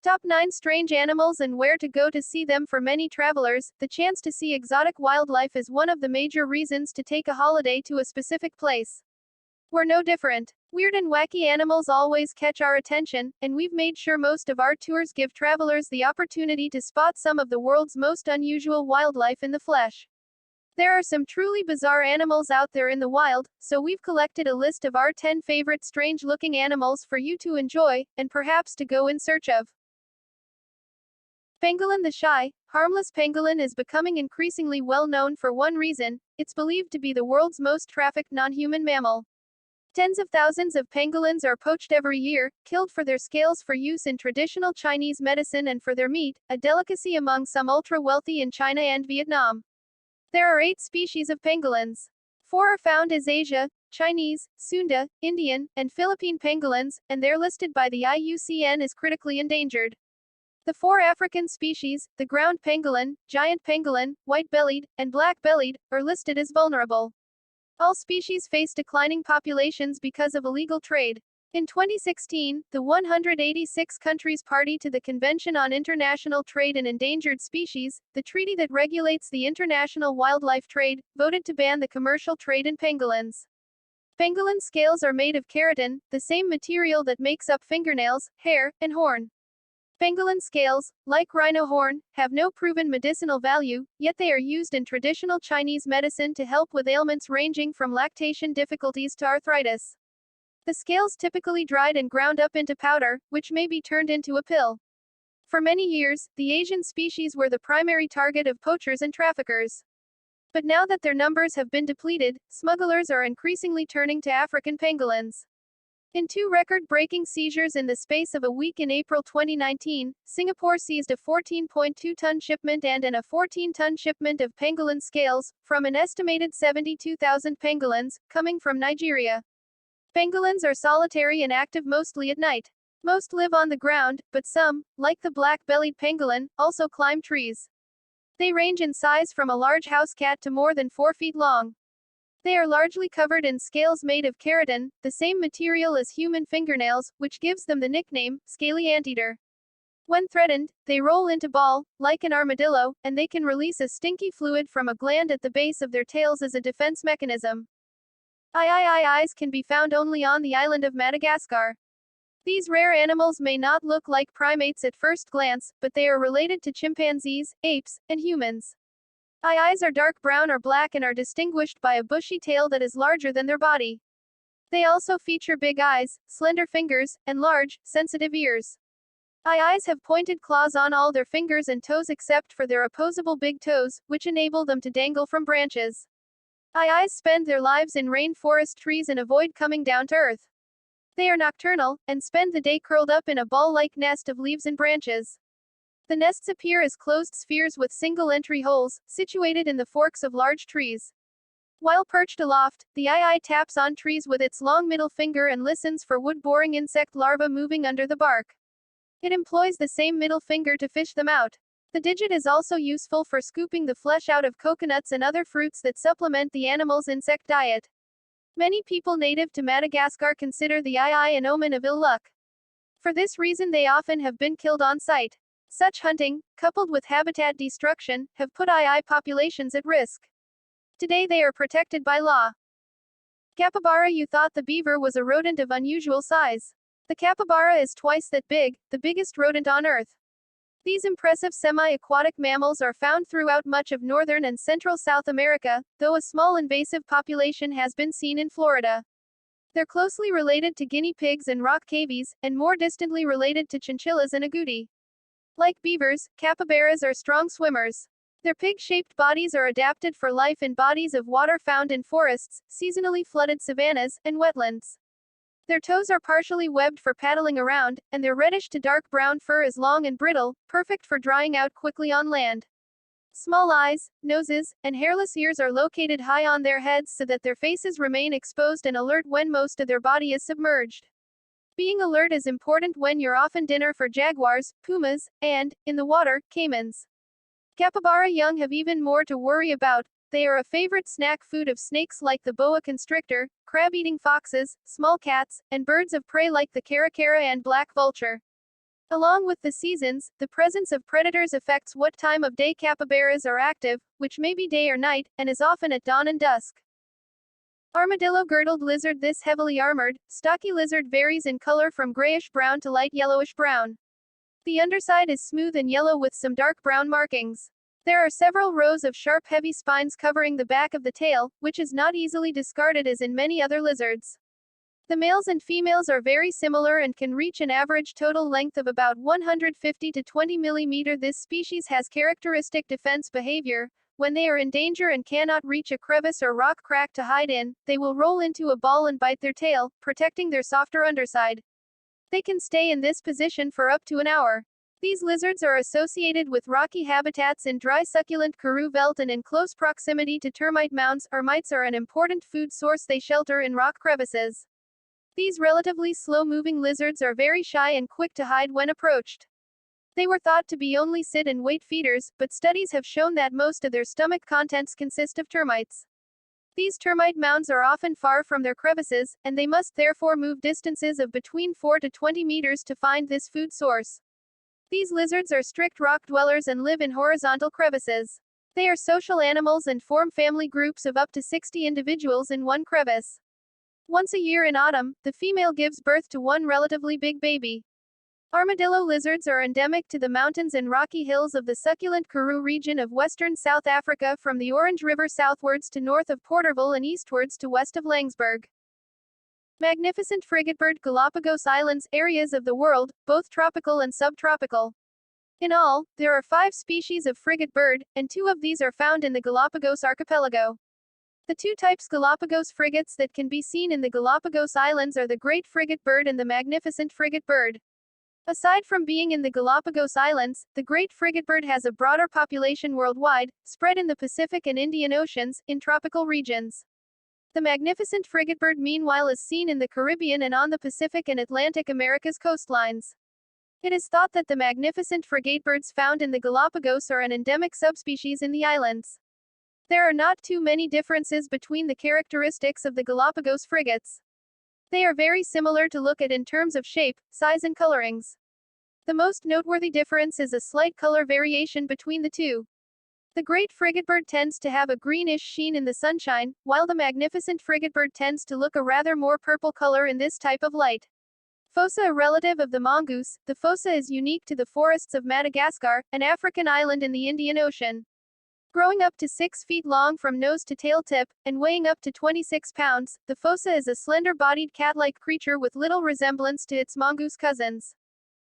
Top 9 Strange Animals and Where to Go to See Them. For many travelers, the chance to see exotic wildlife is one of the major reasons to take a holiday to a specific place. We're no different. Weird and wacky animals always catch our attention, and we've made sure most of our tours give travelers the opportunity to spot some of the world's most unusual wildlife in the flesh. There are some truly bizarre animals out there in the wild, so we've collected a list of our 10 favorite strange-looking animals for you to enjoy, and perhaps to go in search of. Pangolin. The shy, harmless pangolin is becoming increasingly well known for one reason: it's believed to be the world's most trafficked non-human mammal. Tens of thousands of pangolins are poached every year, killed for their scales for use in traditional Chinese medicine and for their meat, a delicacy among some ultra-wealthy in China and Vietnam. There are 8 species of pangolins. 4 are found as Asia, Chinese, Sunda, Indian, and Philippine pangolins, and they're listed by the IUCN as critically endangered. The 4 African species, the ground pangolin, giant pangolin, white-bellied, and black-bellied, are listed as vulnerable. All species face declining populations because of illegal trade. In 2016, the 186 countries party to the Convention on International Trade in Endangered Species, the treaty that regulates the international wildlife trade, voted to ban the commercial trade in pangolins. Pangolin scales are made of keratin, the same material that makes up fingernails, hair, and horn. Pangolin scales, like rhino horn, have no proven medicinal value, yet they are used in traditional Chinese medicine to help with ailments ranging from lactation difficulties to arthritis. The scales typically dried and ground up into powder, which may be turned into a pill. For many years, the Asian species were the primary target of poachers and traffickers. But now that their numbers have been depleted, smugglers are increasingly turning to African pangolins. In 2 record-breaking seizures in the space of a week in April 2019, Singapore seized a 14.2-ton shipment and a 14-ton shipment of pangolin scales, from an estimated 72,000 pangolins, coming from Nigeria. Pangolins are solitary and active mostly at night. Most live on the ground, but some, like the black-bellied pangolin, also climb trees. They range in size from a large house cat to more than 4 feet long. They are largely covered in scales made of keratin, the same material as human fingernails, which gives them the nickname, scaly anteater. When threatened, they roll into ball, like an armadillo, and they can release a stinky fluid from a gland at the base of their tails as a defense mechanism. Eyes can be found only on the island of Madagascar. These rare animals may not look like primates at first glance, but they are related to chimpanzees, apes, and humans. Eyes are dark brown or black and are distinguished by a bushy tail that is larger than their body. They also feature big eyes, slender fingers, and large, sensitive ears. Eyes have pointed claws on all their fingers and toes except for their opposable big toes, which enable them to dangle from branches. Eyes spend their lives in rainforest trees and avoid coming down to earth. They are nocturnal, and spend the day curled up in a ball-like nest of leaves and branches. The nests appear as closed spheres with single entry holes, situated in the forks of large trees. While perched aloft, the eye taps on trees with its long middle finger and listens for wood-boring insect larvae moving under the bark. It employs the same middle finger to fish them out. The digit is also useful for scooping the flesh out of coconuts and other fruits that supplement the animal's insect diet. Many people native to Madagascar consider the eye an omen of ill luck. For this reason they often have been killed on sight. Such hunting, coupled with habitat destruction, have put eye populations at risk. Today they are protected by law. Capybara. You thought the beaver was a rodent of unusual size. The capybara is twice that big, the biggest rodent on Earth. These impressive semi-aquatic mammals are found throughout much of northern and central South America, though a small invasive population has been seen in Florida. They're closely related to guinea pigs and rock cavies, and more distantly related to chinchillas and agouti. Like beavers, capybaras are strong swimmers. Their pig-shaped bodies are adapted for life in bodies of water found in forests, seasonally flooded savannas, and wetlands. Their toes are partially webbed for paddling around, and their reddish to dark brown fur is long and brittle, perfect for drying out quickly on land. Small eyes, noses, and hairless ears are located high on their heads so that their faces remain exposed and alert when most of their body is submerged. Being alert is important when you're often dinner for jaguars, pumas, and, in the water, caimans. Capybara young have even more to worry about. They are a favorite snack food of snakes like the boa constrictor, crab-eating foxes, small cats, and birds of prey like the caracara and black vulture. Along with the seasons, the presence of predators affects what time of day capybaras are active, which may be day or night, and is often at dawn and dusk. Armadillo girdled lizard. This heavily armored, stocky lizard varies in color from grayish-brown to light yellowish-brown. The underside is smooth and yellow with some dark brown markings. There are several rows of sharp heavy spines covering the back of the tail, which is not easily discarded as in many other lizards. The males and females are very similar and can reach an average total length of about 150 to 20 mm. This species has characteristic defense behavior. When they are in danger and cannot reach a crevice or rock crack to hide in, they will roll into a ball and bite their tail, protecting their softer underside. They can stay in this position for up to an hour. These lizards are associated with rocky habitats in dry succulent Karoo Belt and in close proximity to termite mounds. Termites are an important food source. They shelter in rock crevices. These relatively slow-moving lizards are very shy and quick to hide when approached. They were thought to be only sit and wait feeders, but studies have shown that most of their stomach contents consist of termites. These termite mounds are often far from their crevices, and they must therefore move distances of between 4 to 20 meters to find this food source. These lizards are strict rock dwellers and live in horizontal crevices. They are social animals and form family groups of up to 60 individuals in one crevice. Once a year in autumn, the female gives birth to one relatively big baby. Armadillo lizards are endemic to the mountains and rocky hills of the succulent Karoo region of western South Africa from the Orange River southwards to north of Porterville and eastwards to west of Langsberg. Magnificent frigatebird. Galapagos Islands, areas of the world, both tropical and subtropical. In all, there are 5 species of frigatebird, and 2 of these are found in the Galapagos archipelago. The 2 types Galapagos frigates that can be seen in the Galapagos Islands are the great frigatebird and the magnificent frigatebird. Aside from being in the Galapagos Islands, the great frigatebird has a broader population worldwide, spread in the Pacific and Indian Oceans, in tropical regions. The magnificent frigatebird meanwhile is seen in the Caribbean and on the Pacific and Atlantic America's coastlines. It is thought that the magnificent frigatebirds found in the Galapagos are an endemic subspecies in the islands. There are not too many differences between the characteristics of the Galapagos frigates. They are very similar to look at in terms of shape, size and colorings. The most noteworthy difference is a slight color variation between the two. The great frigatebird tends to have a greenish sheen in the sunshine, while the magnificent frigatebird tends to look a rather more purple color in this type of light. Fosa. A relative of the mongoose, the fosa is unique to the forests of Madagascar, an African island in the Indian Ocean. Growing up to 6 feet long from nose to tail tip, and weighing up to 26 pounds, the fosa is a slender-bodied cat-like creature with little resemblance to its mongoose cousins.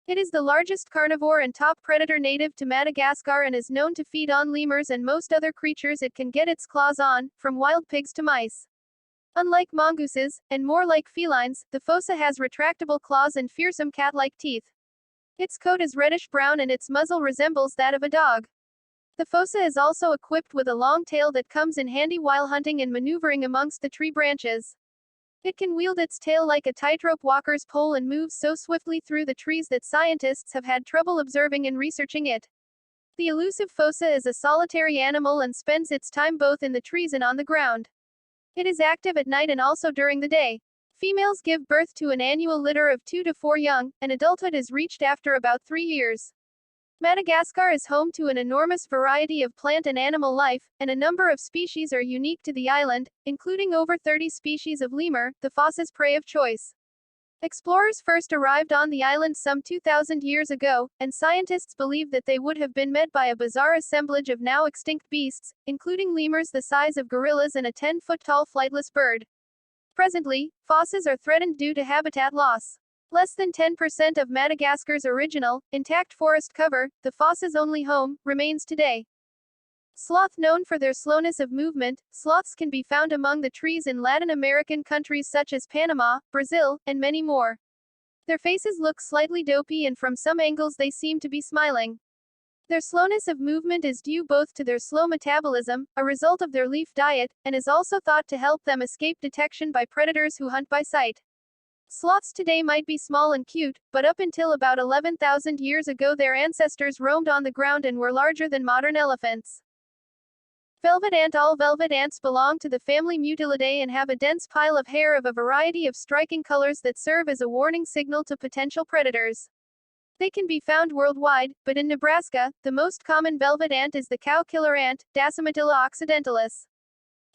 It is the largest carnivore and top predator native to Madagascar and is known to feed on lemurs and most other creatures it can get its claws on, from wild pigs to mice. Unlike mongooses, and more like felines, the fosa has retractable claws and fearsome cat-like teeth. Its coat is reddish-brown and its muzzle resembles that of a dog. The fosa is also equipped with a long tail that comes in handy while hunting and maneuvering amongst the tree branches. It can wield its tail like a tightrope walker's pole and moves so swiftly through the trees that scientists have had trouble observing and researching it. The elusive fosa is a solitary animal and spends its time both in the trees and on the ground. It is active at night and also during the day. Females give birth to an annual litter of 2 to 4 young, and adulthood is reached after about 3 years. Madagascar is home to an enormous variety of plant and animal life, and a number of species are unique to the island, including over 30 species of lemur, the fosa's prey of choice. Explorers first arrived on the island some 2,000 years ago, and scientists believe that they would have been met by a bizarre assemblage of now extinct beasts, including lemurs the size of gorillas and a 10-foot-tall flightless bird. Presently, fosas are threatened due to habitat loss. Less than 10% of Madagascar's original, intact forest cover, the fosa's only home, remains today. Sloth. Known for their slowness of movement, sloths can be found among the trees in Latin American countries such as Panama, Brazil, and many more. Their faces look slightly dopey and from some angles they seem to be smiling. Their slowness of movement is due both to their slow metabolism, a result of their leaf diet, and is also thought to help them escape detection by predators who hunt by sight. Sloths today might be small and cute, but up until about 11,000 years ago their ancestors roamed on the ground and were larger than modern elephants. Velvet ant. All velvet ants belong to the family Mutilidae and have a dense pile of hair of a variety of striking colors that serve as a warning signal to potential predators. They can be found worldwide, but in Nebraska, the most common velvet ant is the cow killer ant, Dasymatilla occidentalis.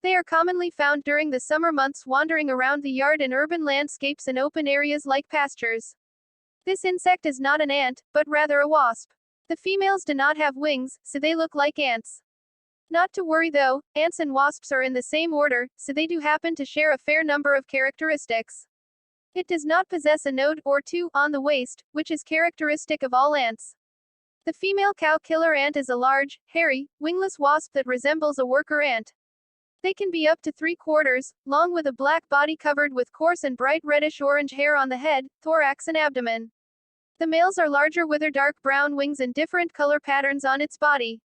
They are commonly found during the summer months wandering around the yard in urban landscapes and open areas like pastures. This insect is not an ant, but rather a wasp. The females do not have wings, so they look like ants. Not to worry though, ants and wasps are in the same order, so they do happen to share a fair number of characteristics. It does not possess a node or two on the waist, which is characteristic of all ants. The female cow killer ant is a large, hairy, wingless wasp that resembles a worker ant. They can be up to 3/4 long with a black body covered with coarse and bright reddish-orange hair on the head, thorax and abdomen. The males are larger with their dark brown wings and different color patterns on its body.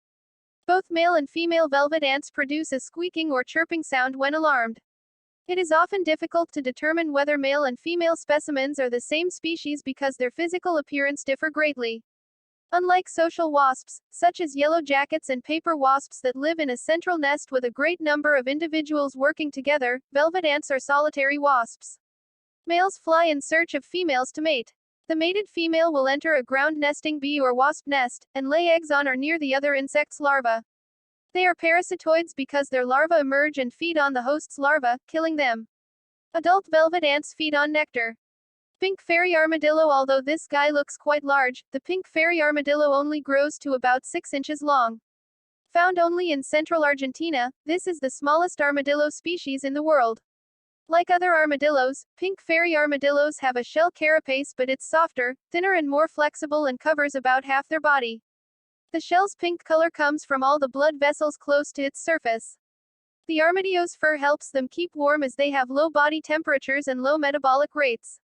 Both male and female velvet ants produce a squeaking or chirping sound when alarmed. It is often difficult to determine whether male and female specimens are the same species because their physical appearance differ greatly. Unlike social wasps, such as yellow jackets and paper wasps that live in a central nest with a great number of individuals working together, velvet ants are solitary wasps. Males fly in search of females to mate. The mated female will enter a ground nesting bee or wasp nest, and lay eggs on or near the other insect's larvae. They are parasitoids because their larvae emerge and feed on the host's larvae, killing them. Adult velvet ants feed on nectar. Pink fairy armadillo. Although this guy looks quite large, the pink fairy armadillo only grows to about 6 inches long. Found only in central Argentina, this is the smallest armadillo species in the world. Like other armadillos, pink fairy armadillos have a shell carapace, but it's softer, thinner and more flexible and covers about half their body. The shell's pink color comes from all the blood vessels close to its surface. The armadillo's fur helps them keep warm as they have low body temperatures and low metabolic rates.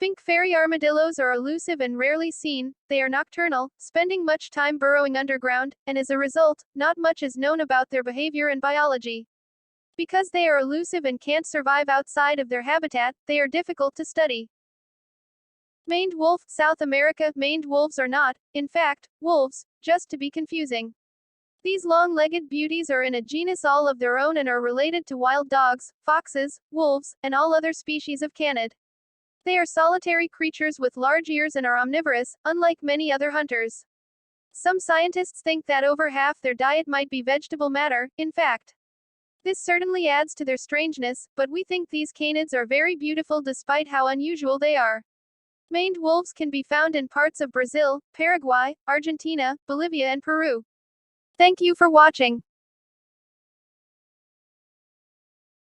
Pink fairy armadillos are elusive and rarely seen. They are nocturnal, spending much time burrowing underground, and as a result, not much is known about their behavior and biology. Because they are elusive and can't survive outside of their habitat, they are difficult to study. Maned wolf, South America. Maned wolves are not, in fact, wolves, just to be confusing. These long-legged beauties are in a genus all of their own and are related to wild dogs, foxes, wolves, and all other species of canid. They are solitary creatures with large ears and are omnivorous, unlike many other hunters. Some scientists think that over half their diet might be vegetable matter, in fact. This certainly adds to their strangeness, but we think these canids are very beautiful despite how unusual they are. Maned wolves can be found in parts of Brazil, Paraguay, Argentina, Bolivia and Peru. Thank you for watching.